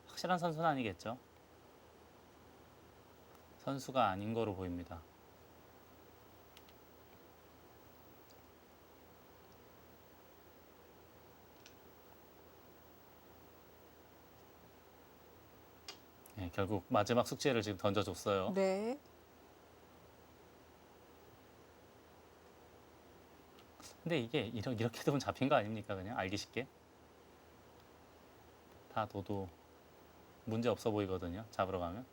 확실한 선수는 아니겠죠. 선수가 아닌 거로 보입니다. 네, 결국 마지막 숙제를 지금 던져줬어요. 네. 근데 이게 이렇게 되면 잡힌 거 아닙니까? 그냥 알기 쉽게. 다 둬도 문제 없어 보이거든요. 잡으러 가면.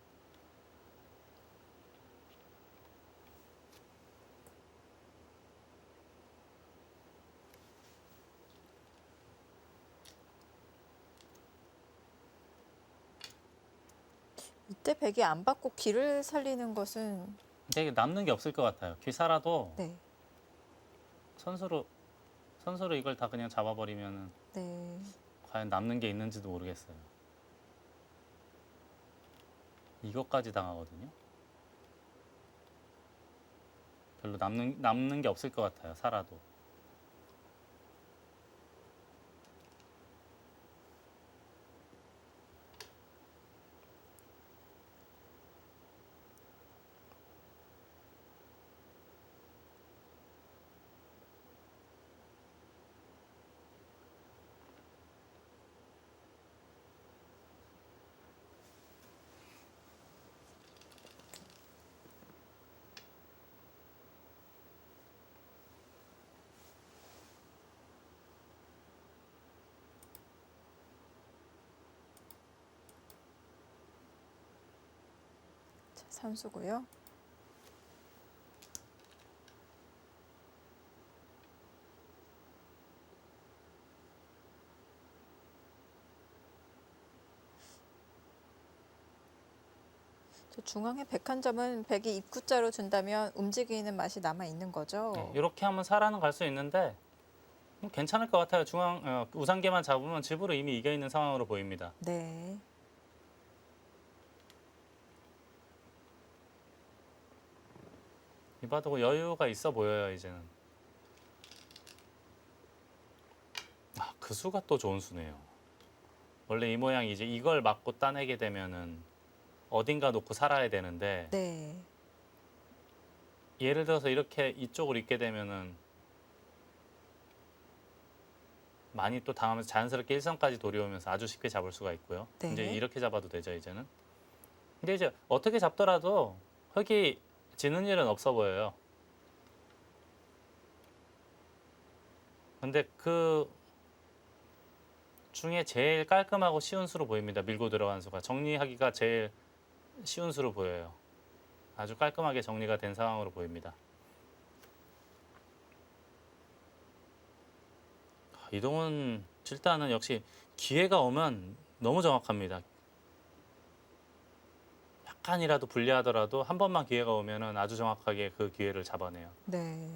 이때 백이 안 받고 길을 살리는 것은 근데 이게 남는 게 없을 것 같아요. 길 살아도 네. 선수로 이걸 다 그냥 잡아버리면은 네. 과연 남는 게 있는지도 모르겠어요. 이것까지 당하거든요. 별로 남는 게 없을 것 같아요. 살아도. 자, 선수고요. 저 중앙에 백 한 점은 백이 입구자로 둔다면 움직이는 맛이 남아 있는 거죠. 네, 이렇게 하면 살아는 갈 수 있는데 괜찮을 것 같아요. 우상계만 잡으면 집으로 이미 이겨 있는 상황으로 보입니다. 네. 이 바둑은 여유가 있어 보여요. 이제는. 아, 그 수가 또 좋은 수네요. 원래 이 모양이 이제 이걸 맞고 따내게 되면은 어딘가 놓고 살아야 되는데 네. 예를 들어서 이렇게 이쪽으로 있게 되면은 많이 또 당하면서 자연스럽게 일선까지 도려오면서 아주 쉽게 잡을 수가 있고요. 네. 이제 이렇게 잡아도 되죠, 이제는. 근데 이제 어떻게 잡더라도 흙이 지는 일은 없어 보여요. 근데 그 중에 제일 깔끔하고 쉬운 수로 보입니다. 밀고 들어간 수가. 정리하기가 제일 쉬운 수로 보여요. 아주 깔끔하게 정리가 된 상황으로 보입니다. 이동훈 7단은 역시 기회가 오면 너무 정확합니다. 약간이라도 불리하더라도 한 번만 기회가 오면은 아주 정확하게 그 기회를 잡아내요. 네.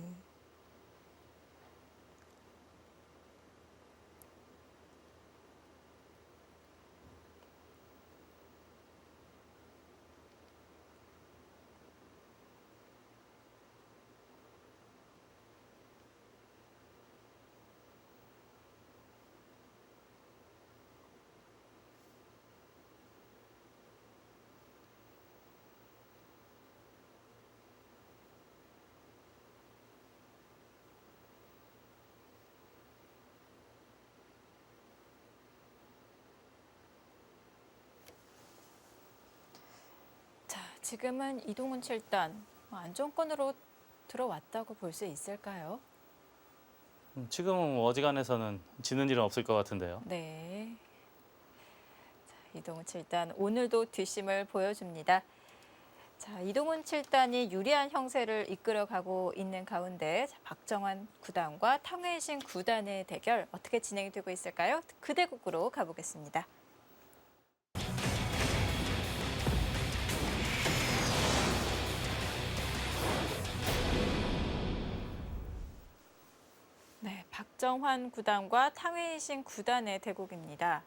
자, 지금은 이동훈 7단 안정권으로 들어왔다고 볼 수 있을까요? 지금은 어지간해서는 지는 일은 없을 것 같은데요. 네. 자, 이동훈 7단 오늘도 뒷심을 보여줍니다. 자, 이동훈 7단이 유리한 형세를 이끌어가고 있는 가운데 자, 박정환 구단과 탕웨이신 구단의 대결 어떻게 진행이 되고 있을까요? 그 대국으로 가보겠습니다. 네, 박정환 구단과 탕웨이신 구단의 대국입니다.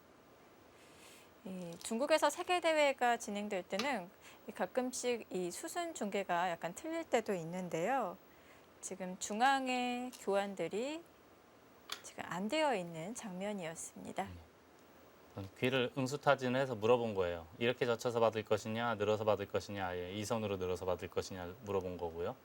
중국에서 세계 대회가 진행될 때는 가끔씩 이 수순 중계가 약간 틀릴 때도 있는데요. 지금 중앙의 교환들이 지금 안 되어 있는 장면이었습니다. 귀를 응수타진해서 물어본 거예요. 이렇게 젖혀서 받을 것이냐, 늘어서 받을 것이냐, 아예 이 손으로 늘어서 받을 것이냐 물어본 거고요.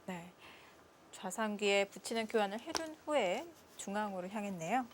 네, 좌상귀에 붙이는 교환을 해준 후에 중앙으로 향했네요.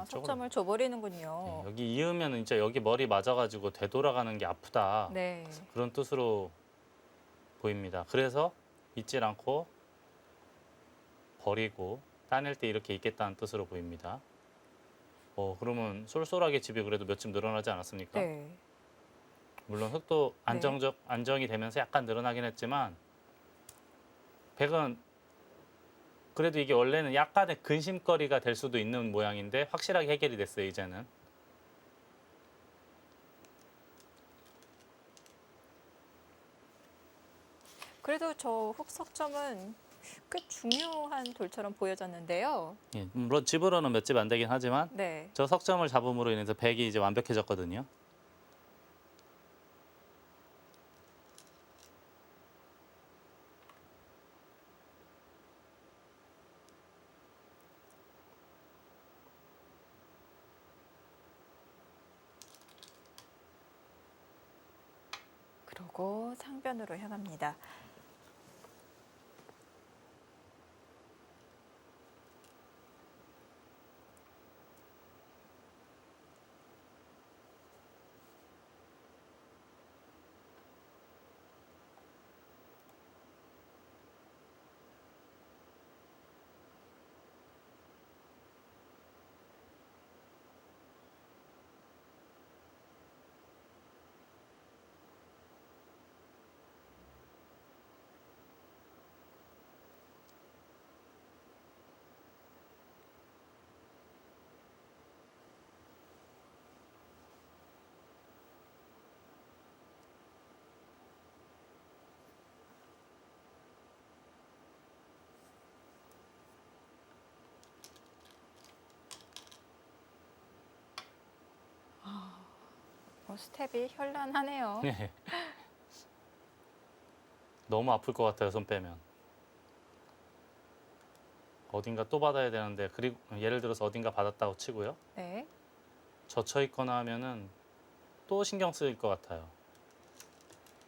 이쪽으로. 석점을 줘버리는군요. 네, 여기 이으면 이제 여기 머리 맞아가지고 되돌아가는 게 아프다. 네. 그런 뜻으로 보입니다. 그래서 잊질 않고 버리고 따낼 때 이렇게 있겠다는 뜻으로 보입니다. 그러면 쏠쏠하게 집이 그래도 몇 집 늘어나지 않았습니까? 네. 물론 흙도 안정이 되면서 약간 늘어나긴 했지만 백은 그래도 이게 원래는 약간의 근심거리가 될 수도 있는 모양인데 확실하게 해결이 됐어요, 이제는. 그래도 저 흑석점은 꽤 중요한 돌처럼 보여졌는데요. 예, 물론 집으로는 몇 집 안 되긴 하지만 네. 저 석점을 잡음으로 인해서 백이 이제 완벽해졌거든요. 그러고 상변으로 향합니다. 스텝이 현란하네요. 네. 너무 아플 것 같아요, 손 빼면. 어딘가 또 받아야 되는데, 그리고 예를 들어서 어딘가 받았다고 치고요. 네. 젖혀 있거나 하면은 또 신경 쓰일 것 같아요.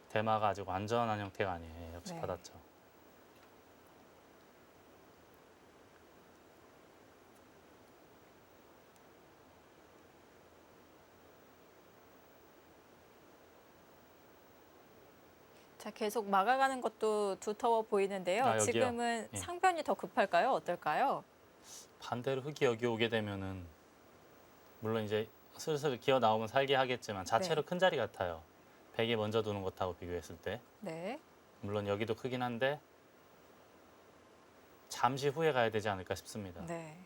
대마가 아직 완전한 형태가 아니에요. 역시 네. 받았죠. 자, 계속 막아가는 것도 두터워 보이는데요. 아, 여기요? 지금은 예. 상변이 더 급할까요? 어떨까요? 반대로 흙이 여기 오게 되면은 물론 이제 슬슬 기어 나오면 살게 하겠지만 자체로 네. 큰 자리 같아요. 백이 먼저 두는 것하고 비교했을 때. 네. 물론 여기도 크긴 한데 잠시 후에 가야 되지 않을까 싶습니다. 네.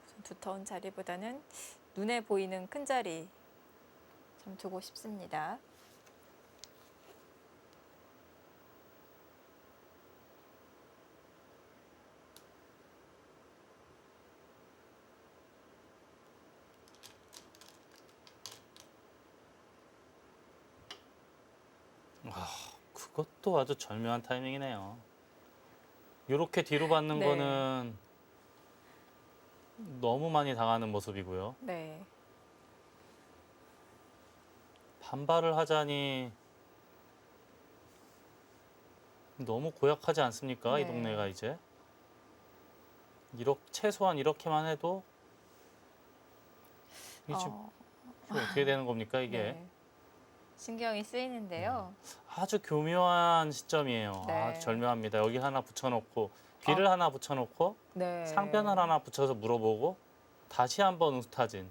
우선 두터운 자리보다는 눈에 보이는 큰 자리 좀 두고 싶습니다. 그것도 아주 절묘한 타이밍이네요. 이렇게 뒤로 받는 네. 거는 너무 많이 당하는 모습이고요. 네. 반발을 하자니 너무 고약하지 않습니까? 이 네. 동네가 이제. 최소한 이렇게만 해도 이게 지금 어, 어떻게 되는 겁니까, 이게? 네. 신경이 쓰이는데요. 아주 교묘한 시점이에요. 네. 아주 절묘합니다. 여기 하나 붙여놓고 귀를 하나 붙여놓고 네. 상변을 하나 붙여서 물어보고 다시 한번 우스타진.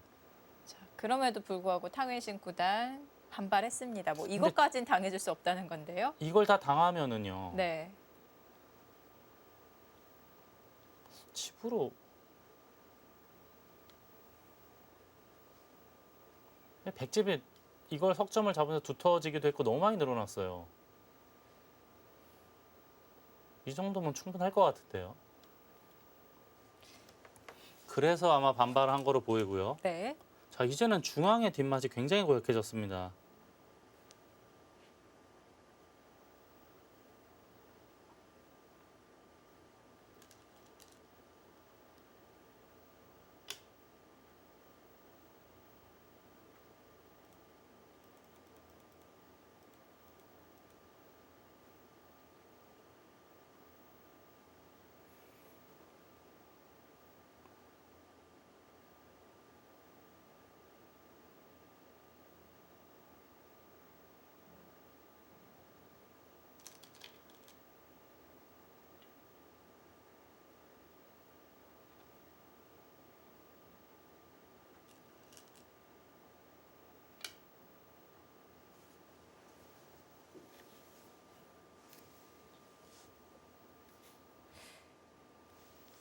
자, 그럼에도 불구하고 탕웨이신 구단 반발했습니다. 뭐 이것까진 당해줄 수 없다는 건데요. 이걸 다 당하면은요. 네. 집으로 백집이 이걸 석점을 잡으면서 두터워지기도 했고 너무 많이 늘어났어요. 이 정도면 충분할 것 같은데요. 그래서 아마 반발을 한 거로 보이고요. 네. 자, 이제는 중앙의 뒷맛이 굉장히 고약해졌습니다.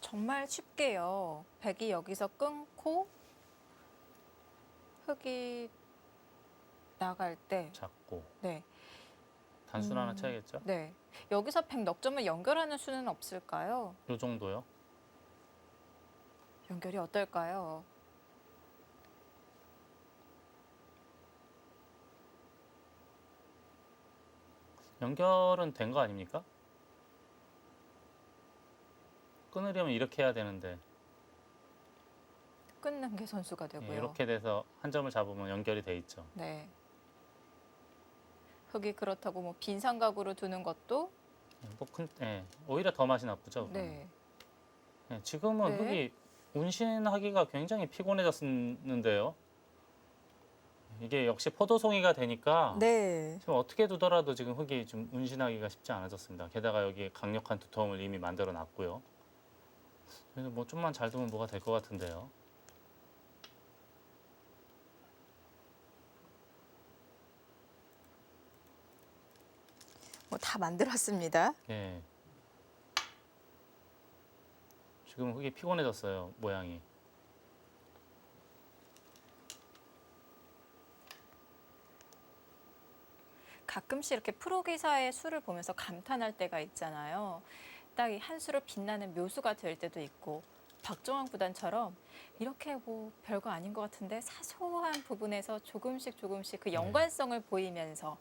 정말 쉽게요. 백이 여기서 끊고 흙이 나갈 때, 작고 네, 단순 하나 쳐야겠죠? 네, 여기서 백 넉 점을 연결하는 수는 없을까요? 요 정도요. 연결이 어떨까요? 연결은 된 거 아닙니까? 끊으려면 이렇게 해야 되는데 끊는 게 선수가 되고요. 이렇게 돼서 한 점을 잡으면 연결이 돼 있죠. 네. 흙이 그렇다고 뭐 빈 삼각으로 두는 것도 오히려 더 맛이 나쁘죠. 네. 지금은 네. 흙이 운신하기가 굉장히 피곤해졌는데요. 이게 역시 포도송이가 되니까 네. 지금 어떻게 두더라도 지금 흙이 좀 운신하기가 쉽지 않아졌습니다. 게다가 여기 강력한 두터움을 이미 만들어 놨고요. 그래서 뭐 좀만 잘 두면 뭐가 될 것 같은데요. 뭐 다 만들었습니다. 예. 지금 흙이 피곤해졌어요, 모양이. 가끔씩 이렇게 프로 기사의 수를 보면서 감탄할 때가 있잖아요. 딱 이 한 수로 빛나는 묘수가 될 때도 있고 박정환 구단처럼 이렇게 뭐 별거 아닌 것 같은데 사소한 부분에서 조금씩 그 연관성을 보이면서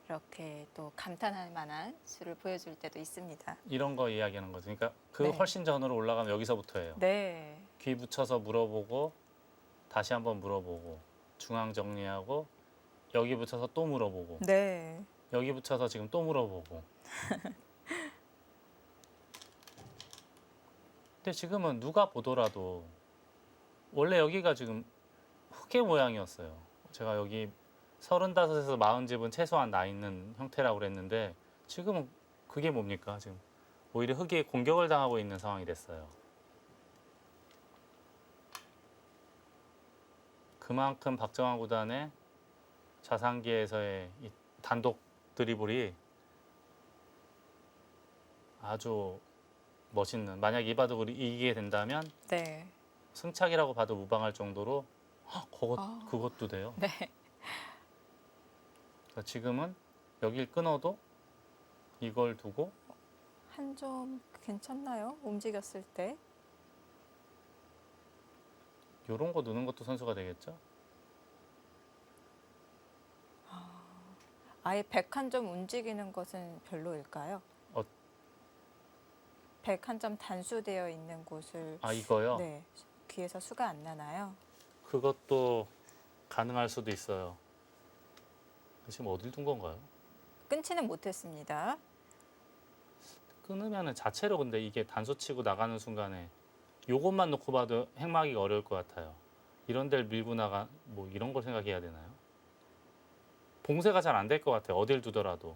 이렇게 또 감탄할 만한 수를 보여줄 때도 있습니다. 이런 거 이야기하는 거죠. 그러니까 그 네. 훨씬 전으로 올라가면 여기서부터예요. 네. 귀 붙여서 물어보고 다시 한번 물어보고 중앙 정리하고 여기 붙여서 또 물어보고 네. 여기 붙여서 지금 또 물어보고. 근데 지금은 누가 보더라도 원래 여기가 지금 흑의 모양이었어요. 제가 여기 35에서 40집은 최소한 나 있는 형태라고 그랬는데 지금은 그게 뭡니까? 지금 오히려 흑이 공격을 당하고 있는 상황이 됐어요. 그만큼 박정환 구단의 자산기에서의 이 단독 드리블이 아주 멋있는, 만약 이 바둑을 이기게 된다면 네. 승착이라고 봐도 무방할 정도로 아. 그것도 돼요. 네. 그러니까 지금은 여길 끊어도 이걸 두고 한 점 괜찮나요? 움직였을 때. 이런 거 넣는 것도 선수가 되겠죠. 아예 101점 움직이는 것은 별로일까요? 101점 단수되어 있는 곳을 이거요? 네. 귀에서 수가 안 나나요? 그것도 가능할 수도 있어요. 지금 어딜 둔 건가요? 끊지는 못했습니다. 끊으면은 자체로 근데 이게 단수 치고 나가는 순간에 요것만 놓고 봐도 행마기가 어려울 것 같아요. 이런 데를 밀고 나가 뭐 이런 걸 생각해야 되나요? 봉쇄가 잘 안 될 것 같아요. 어딜 두더라도.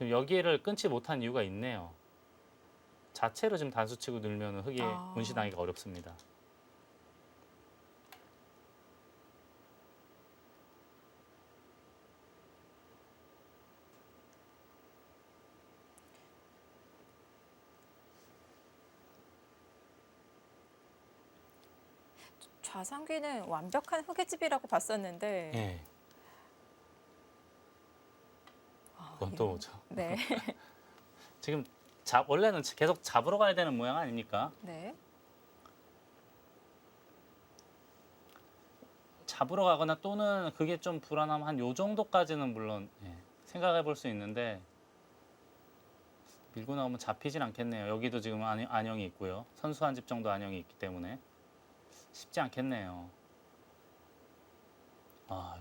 여기를 끊지 못한 이유가 있네요. 자체로 지금 단수 치고 늘면 흑이 운신하기가 어렵습니다. 좌상귀는 완벽한 흑의집이라고 봤었는데 예. 그건 또 뭐죠? 네. 지금 원래는 계속 잡으러 가야 되는 모양 아닙니까? 네. 잡으러 가거나 또는 그게 좀 불안하면 한 요 정도까지는 물론 생각해 볼 수 있는데 밀고 나오면 잡히진 않겠네요. 여기도 지금 안형이 있고요. 선수 한 집 정도 안형이 있기 때문에 쉽지 않겠네요.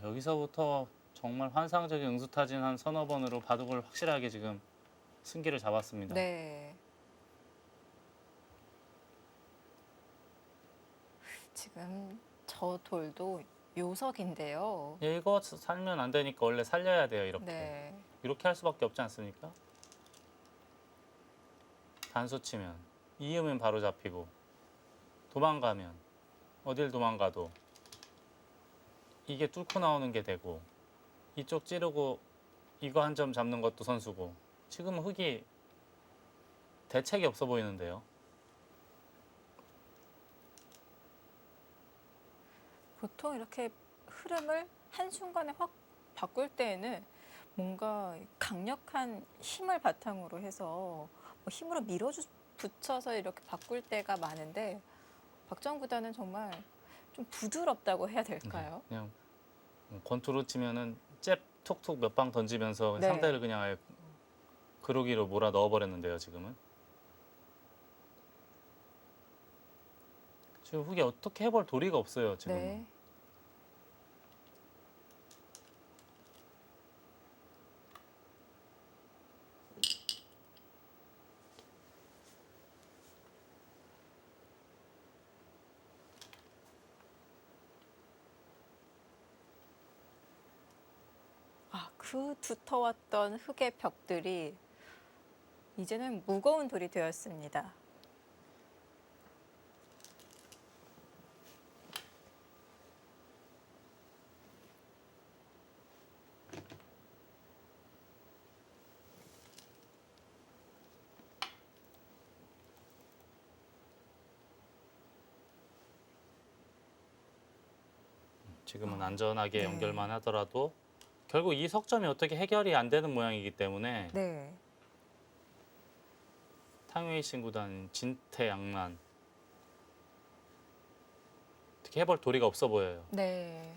여기서부터 정말 환상적인 응수타진 한 서너 번으로 바둑을 확실하게 지금 승기를 잡았습니다. 네. 지금 저 돌도 요석인데요. 이거 살면 안 되니까 원래 살려야 돼요. 이렇게. 네. 이렇게 할 수밖에 없지 않습니까? 단수 치면 이으면 바로 잡히고 도망가면 어딜 도망가도 이게 뚫고 나오는 게 되고 이쪽 찌르고 이거 한 점 잡는 것도 선수고 지금 흑이 대책이 없어 보이는데요. 보통 이렇게 흐름을 한순간에 확 바꿀 때에는 뭔가 강력한 힘을 바탕으로 해서 뭐 힘으로 붙여서 이렇게 바꿀 때가 많은데 박정환 구단은 정말 좀 부드럽다고 해야 될까요? 그냥 권투로 치면은 잽 톡톡 몇 방 던지면서 네. 상대를 그냥 아예 그러기로 몰아 넣어버렸는데요. 지금은 지금 흑이 어떻게 해볼 도리가 없어요. 지금. 네. 그 두터웠던 흙의 벽들이 이제는 무거운 돌이 되었습니다. 지금은 안전하게 네. 연결만 하더라도 결국 이 석점이 어떻게 해결이 안 되는 모양이기 때문에 네. 탕웨이 신구단 진퇴양난 어떻게 해볼 도리가 없어 보여요. 네.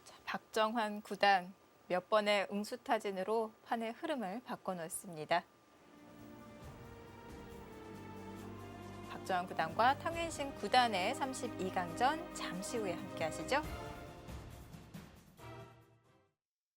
자, 박정환 구단 몇 번의 응수타진으로 판의 흐름을 바꿔놓습니다. 박정환 구단과 탕웨이신 구단의 32강전 잠시 후에 함께 하시죠.